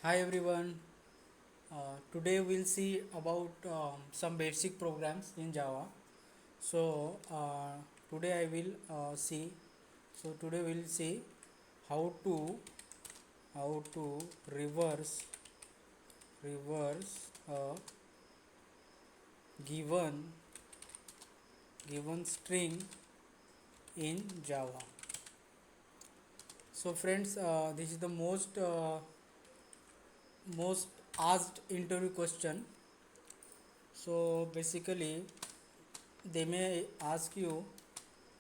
Hi everyone. Today we'll see about some basic programs in Java. So today I will see. So today we'll see how to reverse a given string in Java. So friends, this is the most asked interview question. So basically, they may ask you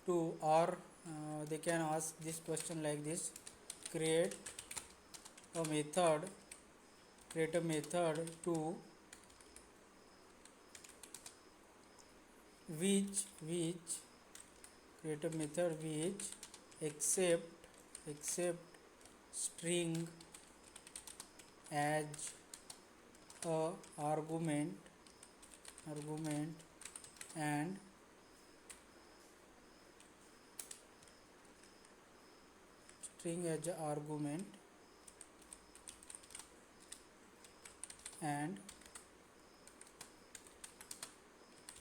to or they can ask this question like this: create a method create a method to which create a method which accept string as a argument and string as a argument and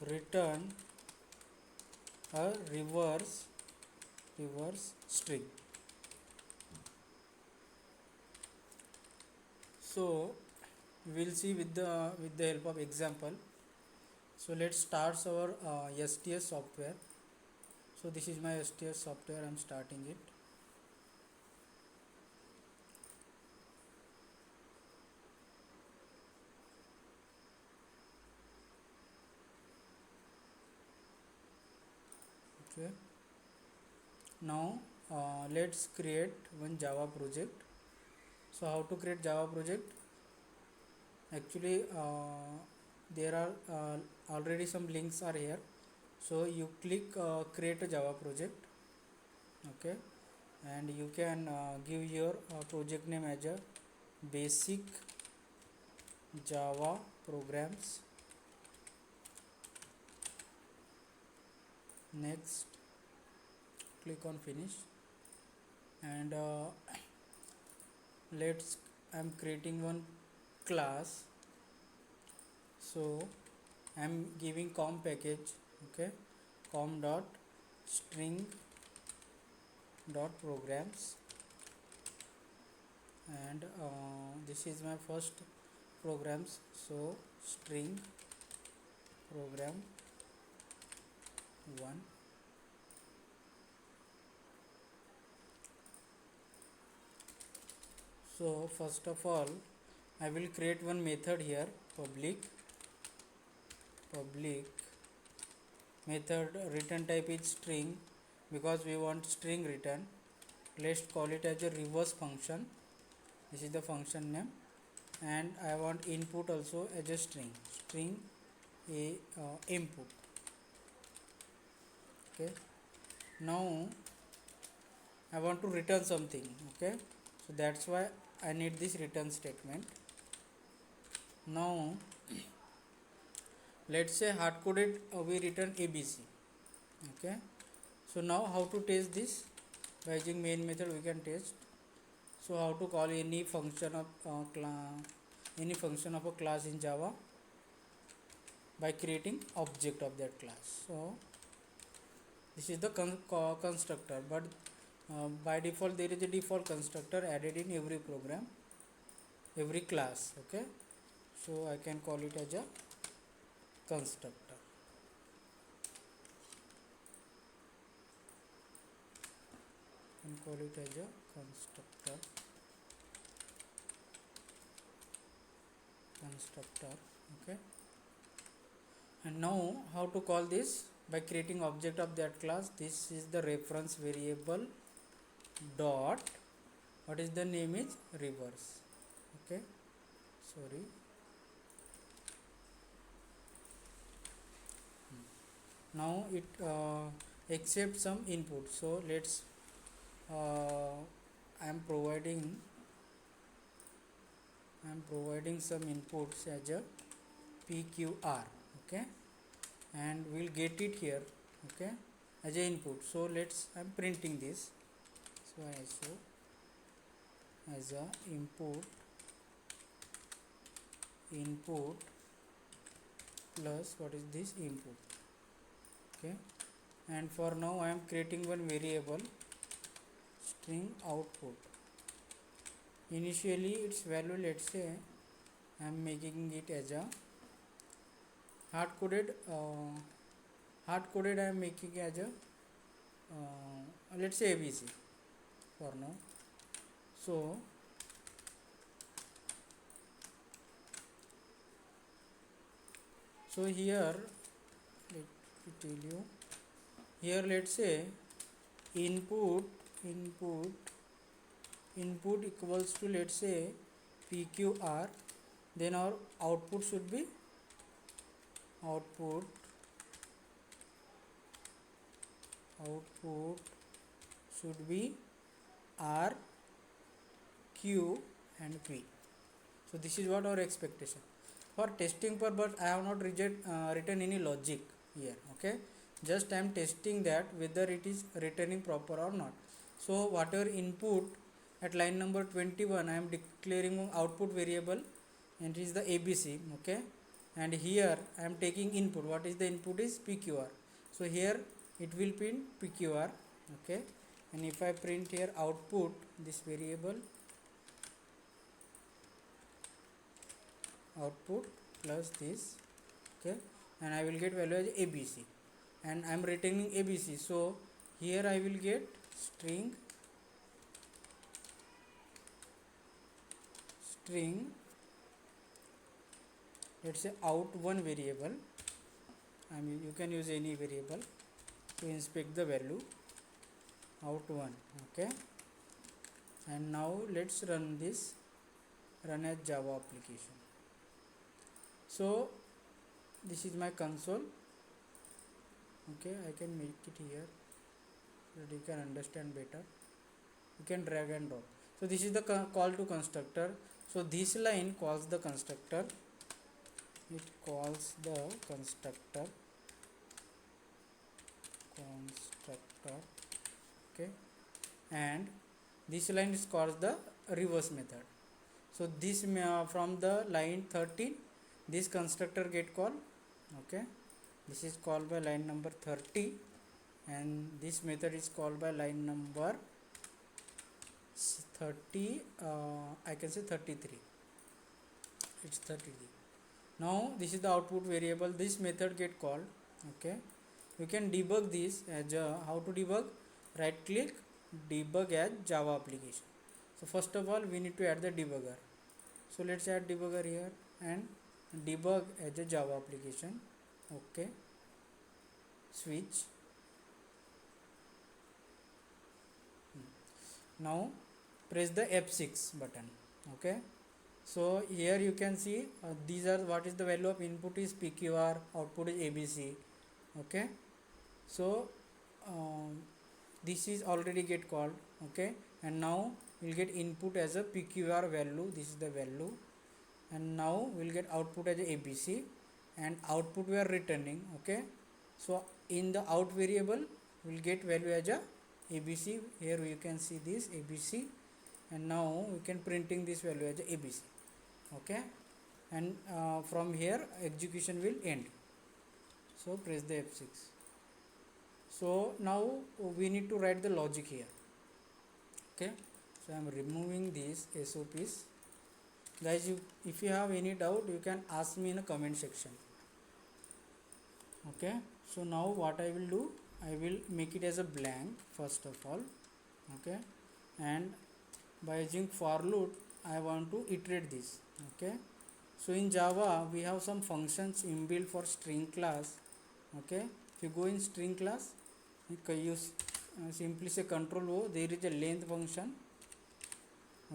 return a reverse string. So we'll see with the help of example. So let's start our STS software. So this is my STS software. I'm starting it. Okay. Now let's create one Java project. So how to create Java project? Actually, there are already some links are here. So you click create a Java project. Okay, and you can give your project name as a basic Java programs. Next, click on finish, and let's I'm creating one class. So I'm giving com package. Okay, com dot string dot programs, and this is my first programs. So string program 1. So first of all, I will create one method here, public method return type is string because we want string return. Let's call it as a reverse function. This is the function name, and I want input also as a string a input. Okay, now I want to return something. Okay, so that's why I need this return statement. Now let's say hard coded we return abc. Okay, so now how to test this? By using main method we can test. So how to call any function of any function of a class in Java? By creating object of that class. So this is the constructor, but by default there is a default constructor added in every program, every class. Okay, so I can call it as a constructor. And call it as a constructor. Okay, and now how to call this? By creating object of that class. This is the reference variable dot, what is the name is reverse. Okay, sorry. Now it accepts some input. So let's I am providing some inputs as a pqr. Okay, and we'll get it here. Okay, as a input. So let's I'm printing this. So I show as a input input plus what is this input. Okay, and for now I am creating one variable string output. Initially its value, let's say I am making it as a hard coded I am making as a let's say ABC for now. So here let me tell you, here let's say input equals to, let's say, PQR, then our output should be output should be R, Q and P. So this is what our expectation. For testing purpose I have not written any logic here. Okay, just I am testing that whether it is returning proper or not. So whatever input at line number 21 I am declaring output variable, and it is the ABC. Okay, and here I am taking input. What is the input is PQR. So here it will print PQR. Okay, and if I print here output, this variable output plus this. Okay, and I will get value as ABC, and I am returning ABC. So here I will get string let's say out1 variable. I mean you can use any variable to inspect the value out1. Okay, and now let's run this, run as Java application. So this is my console. Okay, I can make it here so that you can understand better. You can drag and drop. So this is the call to constructor. So this line calls the constructor. It calls the constructor. Okay, and this line is called the reverse method. So this from the line 13 this constructor get called. Okay, this is called by line number 30, and this method is called by line number 30. I can say 33. It's 33. Now this is the output variable. This method get called. Okay, you can debug this as how to debug. Right click, debug as Java application. So first of all we need to add the debugger. So let's add debugger here and debug as a Java application. Okay, switch. Now press the F6 button. Okay, so here you can see these are what is the value of input is PQR, output is ABC. Okay, so this is already get called. Okay, and now we'll get input as a PQR value. This is the value, and now we'll get output as a ABC, and output we are returning. Okay, so in the out variable we'll get value as a ABC. Here you can see this ABC, and now we can printing this value as a ABC. Okay, and from here execution will end. So press the F6. So now we need to write the logic here. Okay, so I am removing these SOPs. Guys, if you have any doubt you can ask me in a comment section. Okay, so now what I will do, I will make it as a blank first of all. Okay, and by using for loop I want to iterate this. Okay, so in Java we have some functions inbuilt for string class. Okay, if you go in string class you can use simply say control O, there is a length function.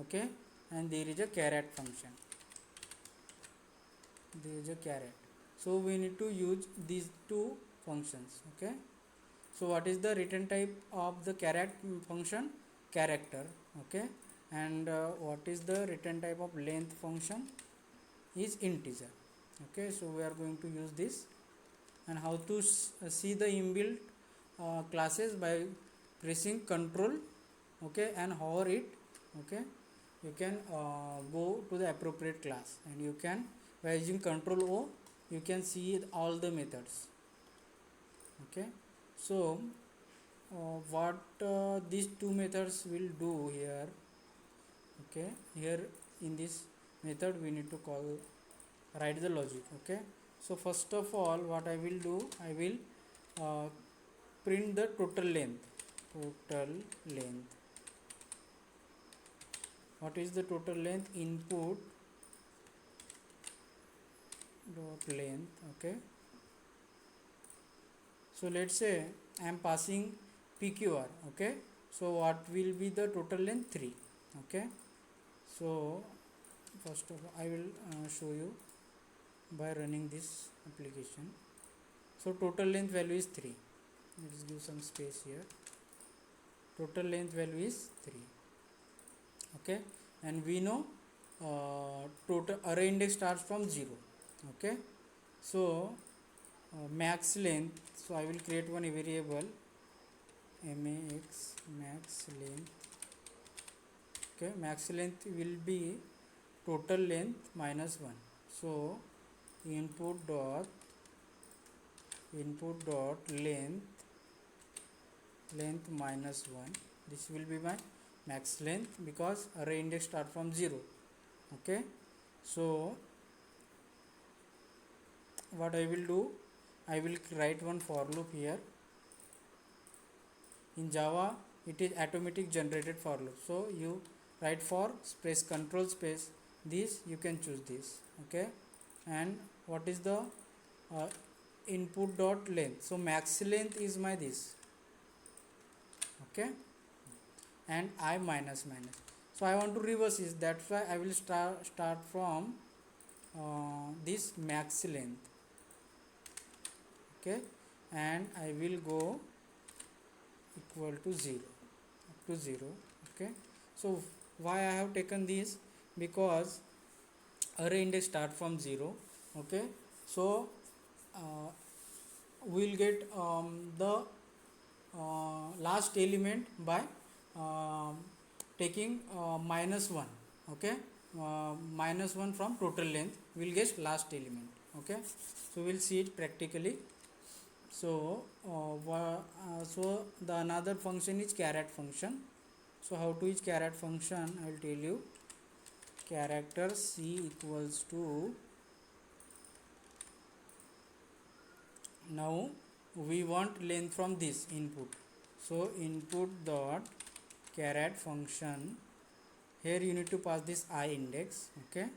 Okay, and there is a caret function. There is a caret. So we need to use these two functions. Okay, so what is the return type of the caret function? Character. Okay, and what is the return type of length function? Is integer. Okay, so we are going to use this. And how to see the inbuilt classes? By pressing control, okay, and hover it. Okay, you can go to the appropriate class, and you can by using control O you can see all the methods. Okay, so what these two methods will do here. Okay, here in this method we need to call write the logic. Okay, so first of all what I will do, I will print the total length. What is the total length? Input dot length. Okay, so let's say I am passing PQR. Okay, so what will be the total length? 3. Okay, so first of all I will show you by running this application. So total length value is 3. Let's give some space here. Total length value is 3. Okay, and we know total array index starts from 0. Okay, so max length, so I will create one variable max length. Okay, max length will be total length minus 1. So input dot length minus 1, this will be my max length because array index start from 0. Okay, so what I will do, I will write one for loop here. In Java it is automatic generated for loop, so you write for space control space this, you can choose this. Okay, and what is the input dot length, so max length is my this. Okay, and I minus, so I want to reverse this, that's why I will start from this max length. Okay, and I will go equal to 0 up to 0. Okay, so why I have taken this, because array index start from 0. Okay, so we will get the last element by taking minus 1. Okay, minus 1 from total length we will get last element. Okay, so we will see it practically. So so the another function is caret function. So how to use caret function, I will tell you. Character C equals to, now we want length from this input, so input dot caret function, here you need to pass this I index. Okay,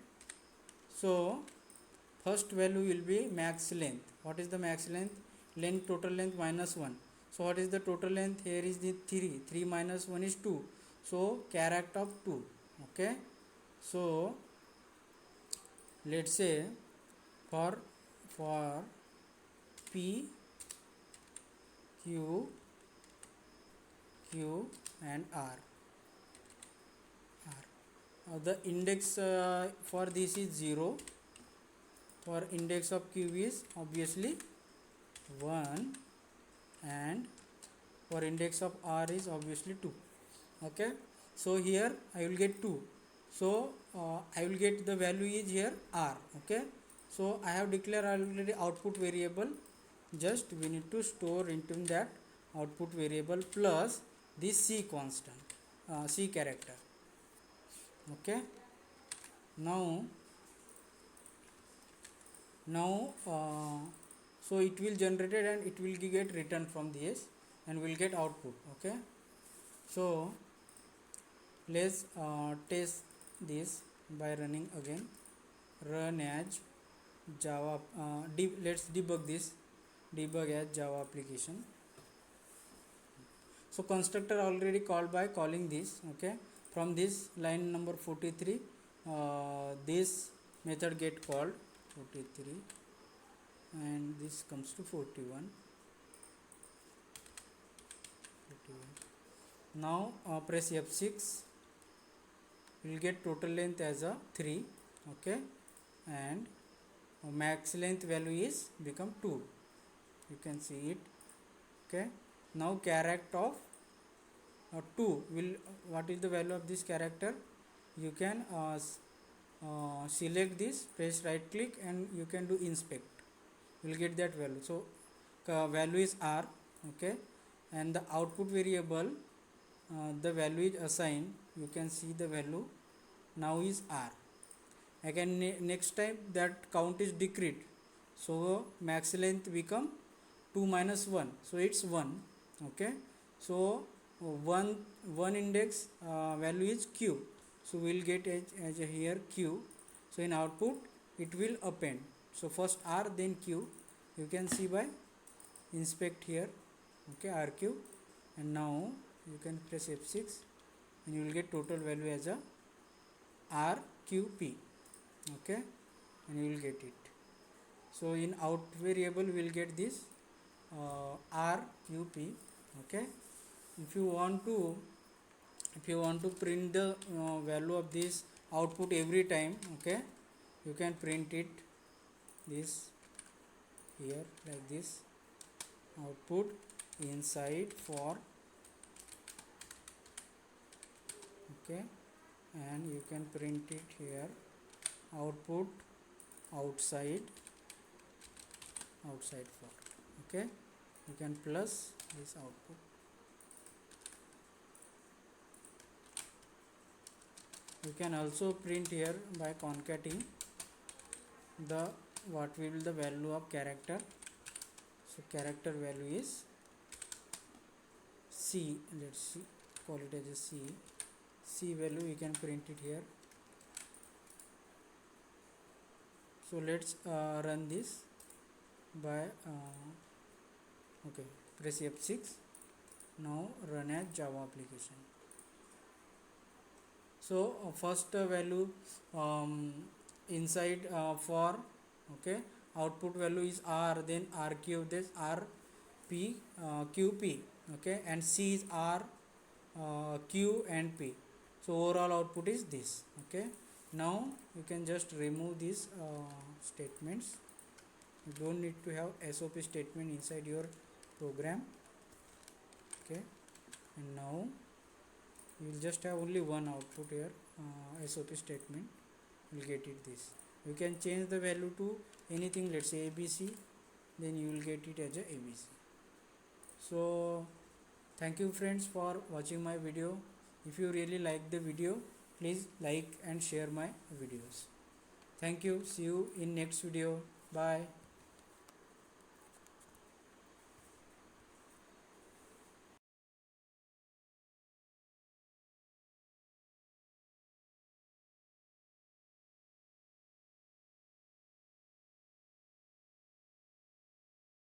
so first value will be max length. What is the max length? Length total length minus 1. So what is the total length? Here is the 3 minus 1 is 2, so caret of 2. Okay, so let's say for P Q and R, the index for this is 0, for index of Q is obviously 1, and for index of R is obviously 2. Okay, so here I will get 2, so I will get the value is here R. Okay, so I have declared already output variable, just we need to store into that output variable plus this C constant, C character. Okay, now so it will generated and it will get returned from this and will get output. Okay, so let's test this by running again. Run as Java, let's debug this, debug as Java application. So constructor already called by calling this. Okay, from this line number 43 this method get called 43 and this comes to 41. Now press F6, we will get total length as a 3. Okay, and max length value is become 2, you can see it. Okay, now character of 2 will, what is the value of this character, you can select this, press right click, and you can do inspect. You will get that value. So value is r, okay, and the output variable, the value is assigned. You can see the value now is r. Again next time that count is decreased, so max length become 2 minus 1, so it's 1, okay. So one one index value is q, so we'll get as here q. So in output it will append, so first r then q. You can see by inspect here, okay, rq, and now you can press F6 and you will get total value as a rqp, okay, and you will get it. So in out variable we will get this rqp, okay. If you want to print the value of this output every time, okay, you can print it this here like this, output inside for, okay, and you can print it here output outside for, okay. You can plus this output. You can also print here by concatenating the what will be the value of character. So character value is c, let's see, call it as a c value. We can print it here. So let's run this by okay, press F6. Now run as Java application. So first value inside for, okay, output value is r, then rq, this rp, qp, okay, and c is r, q and p. So overall output is this, okay. Now you can just remove these statements. You don't need to have SOP statement inside your program, okay. And now you will just have only one output here, SOP statement. You will get it this. You can change the value to anything, let's say ABC, then you will get it as a ABC. So thank you friends for watching my video. If you really like the video, please like and share my videos. Thank you. See you in next video. Bye.